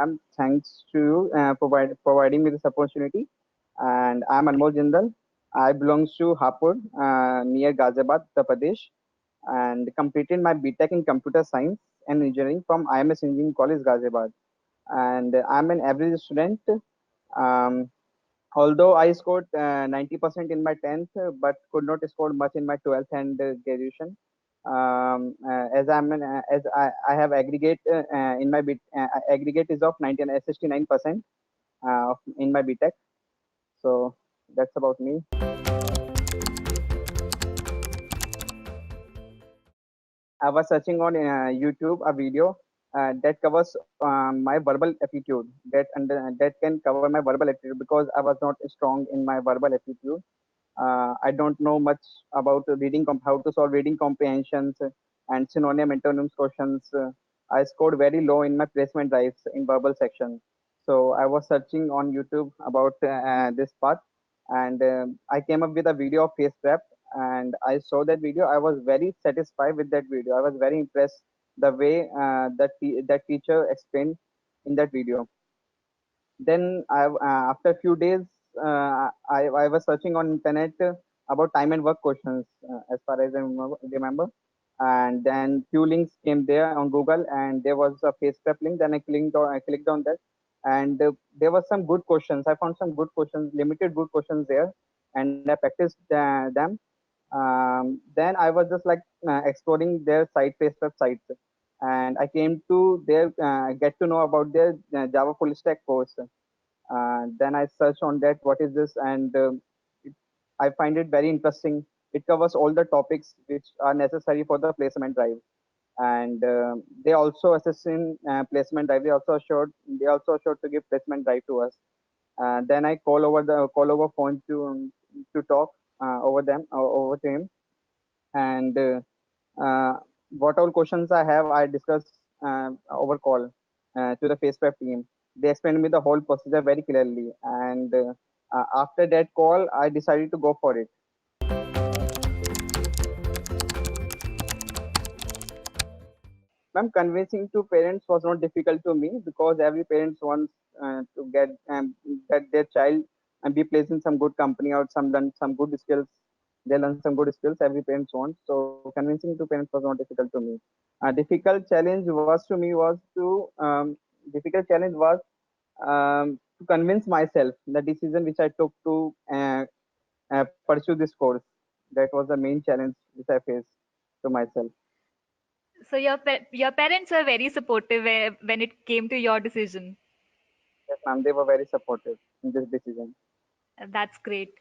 Ma'am, thanks to you providing me this opportunity. And I'm Anmol Jindal. I belongs to Hapur, near Ghaziabad, Uttar Pradesh, and completed my BTech in Computer Science and Engineering from IMS Engineering College, Ghaziabad. And I'm an average student. Um, Although I scored 90% in my 10th, but could not score much in my 12th and graduation. As I have aggregate in my aggregate is of 69% in my BTech. So that's about me. I was searching on YouTube a video that covers my verbal aptitude that can cover my verbal aptitude because I was not strong in my verbal aptitude. I don't know much about how to solve reading comprehensions and synonym antonyms questions. I scored very low in my placement drives in verbal section. So I was searching on YouTube about this part, and I came up with a video of face prep, and I saw that video. I was very satisfied with that video. I was very impressed the way that teacher explained in that video. Then after a few days, I was searching on internet about time and work questions, as far as I remember. And then few links came there on Google, and there was a face prep link. Then I clicked on that, and there were some good questions. I found some good questions, limited good questions there, and I practiced them. Then I was just like exploring their site, face prep sites, and I came to their get to know about their Java full stack course. Then I searched on that, what is this? And it, I find it very interesting. It covers all the topics which are necessary for the placement drive. And they also assist in placement drive. They also assured to give placement drive to us. Then I call over phone to talk over to him. And uh, what all questions I have, I discuss over call to the FacePrep team. They explained me the whole procedure very clearly, and after that call, I decided to go for it. Ma'am, convincing to parents was not difficult to me because every parents wants to get their child and be placed in some good company or learn some good skills. They learn some good skills. Every parents wants. So convincing to parents was not difficult to me. Difficult challenge was to convince myself the decision which I took to pursue this course. That was the main challenge which I faced to myself. So your parents were very supportive when it came to your decision. Yes, ma'am. They were very supportive in this decision. That's great.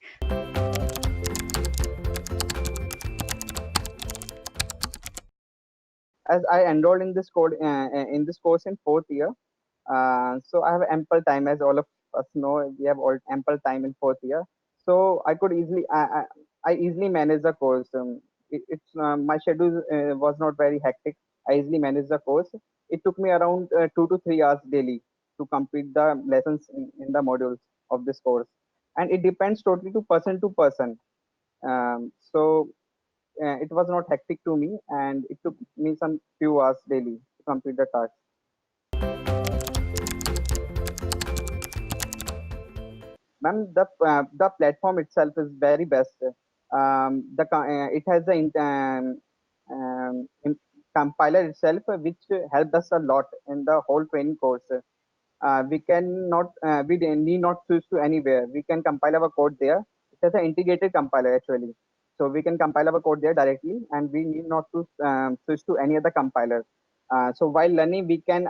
As I enrolled in this course in fourth year, so I have ample time. As all of us know, we have all ample time in fourth year. So I easily manage the course. My schedule was not very hectic. I easily managed the course. It took me around 2 to 3 hours daily to complete the lessons in the modules of this course, and it depends totally to person to person. So it was not hectic to me, and it took me some few hours daily to complete the task. Ma'am, the platform itself is very best. It has the compiler itself, which helped us a lot in the whole training course. We need not switch to anywhere. We can compile our code there. It has an integrated compiler actually, so we can compile our code there directly, and we need not to switch to any other compiler. So while learning, we can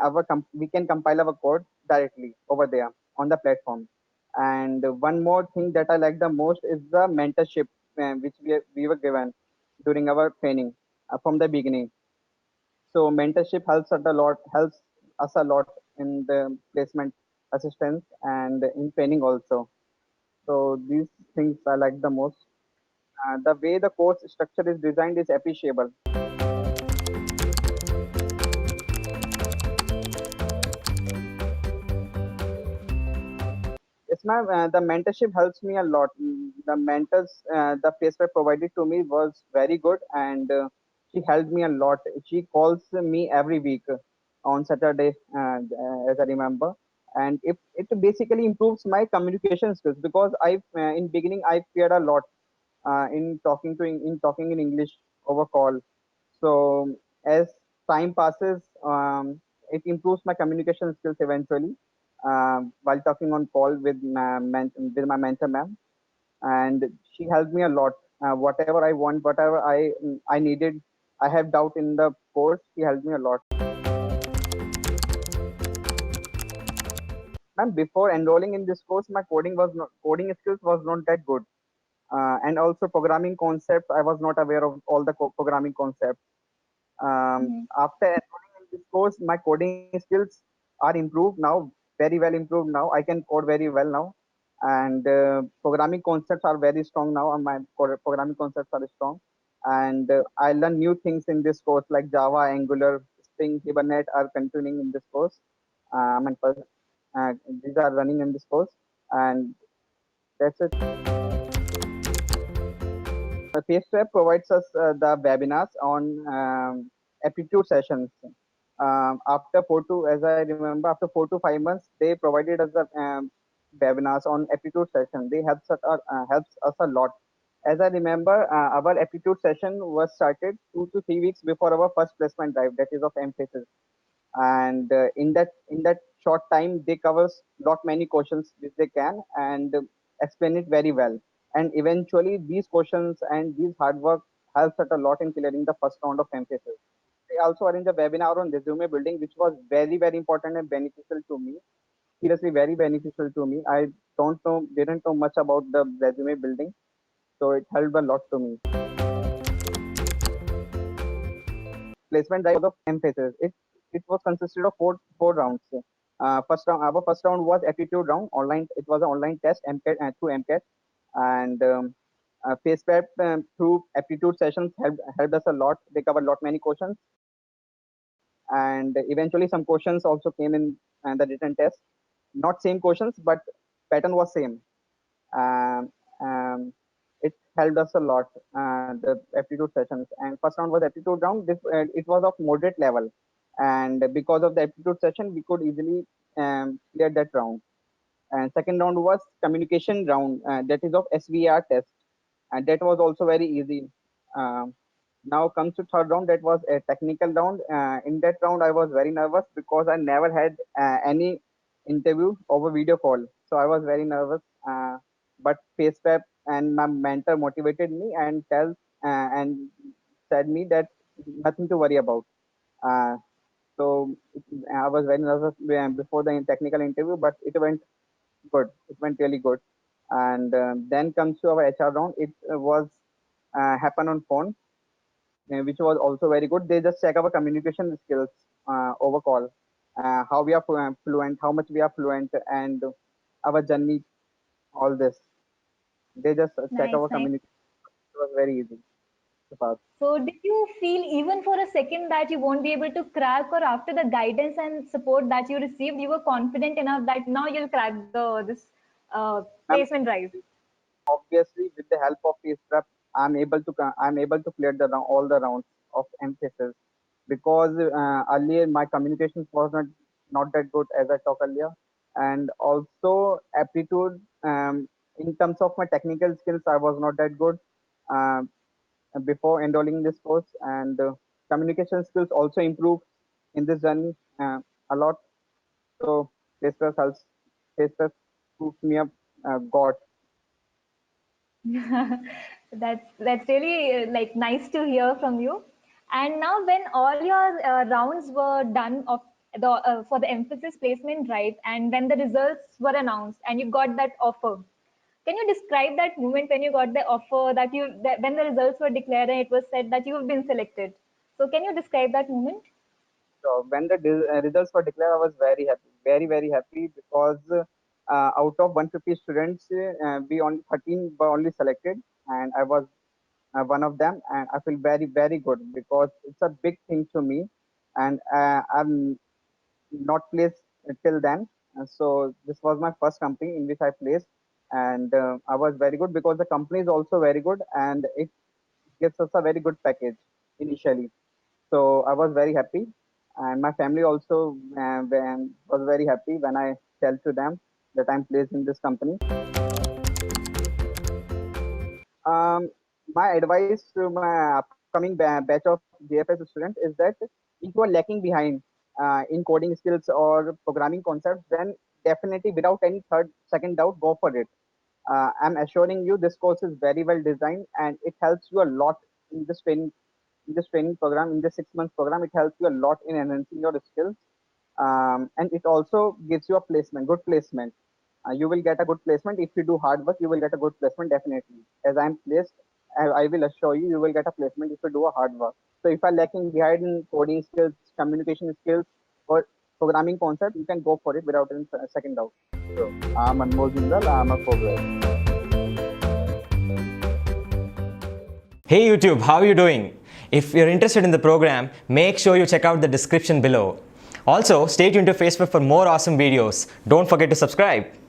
compile our code directly over there on the platform. And one more thing that I like the most is the mentorship which we were given during our training from the beginning. So mentorship helps us a lot in the placement assistance and in training also. So these things I like the most. The way the course structure is designed is appreciable. Yes, ma'am. The mentorship helps me a lot. The placement provided to me was very good, and she helped me a lot. She calls me every week. on Saturday, as I remember. And it basically improves my communication skills because in beginning I feared a lot in talking in English over call. So as time passes, it improves my communication skills eventually while talking on call with my mentor ma'am, and she helped me a lot. Whatever I want, whatever I needed, I have doubt in the course. She helped me a lot. Ma'am, before enrolling in this course, my coding skills was not that good, and also programming concepts. I was not aware of all the programming concepts. Mhm. After enrolling in this course, my coding skills are improved now, very well improved now. I can code very well now, and programming concepts are very strong now. And my programming concepts are strong, and I learn new things in this course like Java, Angular, Spring, Hibernate are continuing in this course. I mean, uh, these are running in this course, and that's it. FaceTap provides us the webinars on aptitude sessions. As I remember, after 4 to 5 months, they provided us the webinars on aptitude session. They helps us a lot. As I remember, our aptitude session was started 2 to 3 weeks before our first placement drive, that is of Mphasis. And in that short time, they covers lot many questions which they can and explain it very well. And eventually, these questions and these hard work helps us a lot in clearing the first round of Mphasis. They also arranged a webinar on resume building, which was very, very important and beneficial to me. Seriously, very beneficial to me. I didn't know much about the resume building, so it helped a lot to me. Placement drive of Mphasis. It was consisted of four rounds. Our first round was aptitude round. Online, it was an online test MCAT through MCAT, and face prep through aptitude sessions helped us a lot. They covered lot many questions, and eventually some questions also came in the written test. Not same questions, but pattern was same. Um, um, it helped us a lot, the aptitude sessions. And first round was aptitude round. It was of moderate level, and because of the aptitude session, we could easily clear that round. And second round was communication round, that is of SVR test, and that was also very easy. Um, Now comes to third round, that was a technical round. In that round, I was very nervous because I never had any interview over video call, so I was very nervous. But FacePap and my mentor motivated me and said me that nothing to worry about. Uh, so I was very nervous before the technical interview, but it went good. It went really good. And then comes to our HR round. It was happen on phone, which was also very good. They just check our communication skills over call, how we are fluent, how much we are fluent, and our journey. All this. They just check Nice, our nice. communication. It was very easy to pass. So, did you feel even for a second that you won't be able to crack, or after the guidance and support that you received, you were confident enough that now you'll crack the this Ma'am, placement drive? obviously, with the help of face prep, I'm able to clear all the rounds of emphasis because earlier my communications was not that good as I talked earlier, and also aptitude in terms of my technical skills I was not that good uh, before enrolling this course, and communication skills also improved in this journey a lot. So face prep helps. Face prep proves me a god. That's really like nice to hear from you. And now, when all your rounds were done of the for the emphasis placement drive, and when the results were announced, and you got that offer, can you describe that moment when you got the offer that when the results were declared and it was said that you have been selected? So, can you describe that moment? So when the results were declared, I was very happy, very very happy because out of 150 students, we only 13 were only selected, and I was one of them, and I feel very very good because it's a big thing to me, and I'm not placed till then. So this was my first company in which I placed, and I was very good because the company is also very good, and it gives us a very good package initially. So I was very happy, and my family also was very happy when I tell to them that I'm placed in this company. Um, my advice to my upcoming batch of JFS students is that if you are lacking behind in coding skills or programming concepts, then definitely without any second doubt, go for it. I'm assuring you this course is very well designed and it helps you a lot in this training program, in this 6 months program. It helps you a lot in enhancing your skills, and it also gives you a placement, good placement. You will get a good placement if you do hard work. You will get a good placement definitely. As I'm placed, I will assure you, you will get a placement if you do a hard work. So if you're lacking behind in coding skills, communication skills, or programming concept, you can go for it without any second doubt. So I'm Anmol Jindal. I'm a co-grad. Hey YouTube, how are you doing? If you're interested in the program, make sure you check out the description below. Also, stay tuned to Facebook for more awesome videos. Don't forget to subscribe.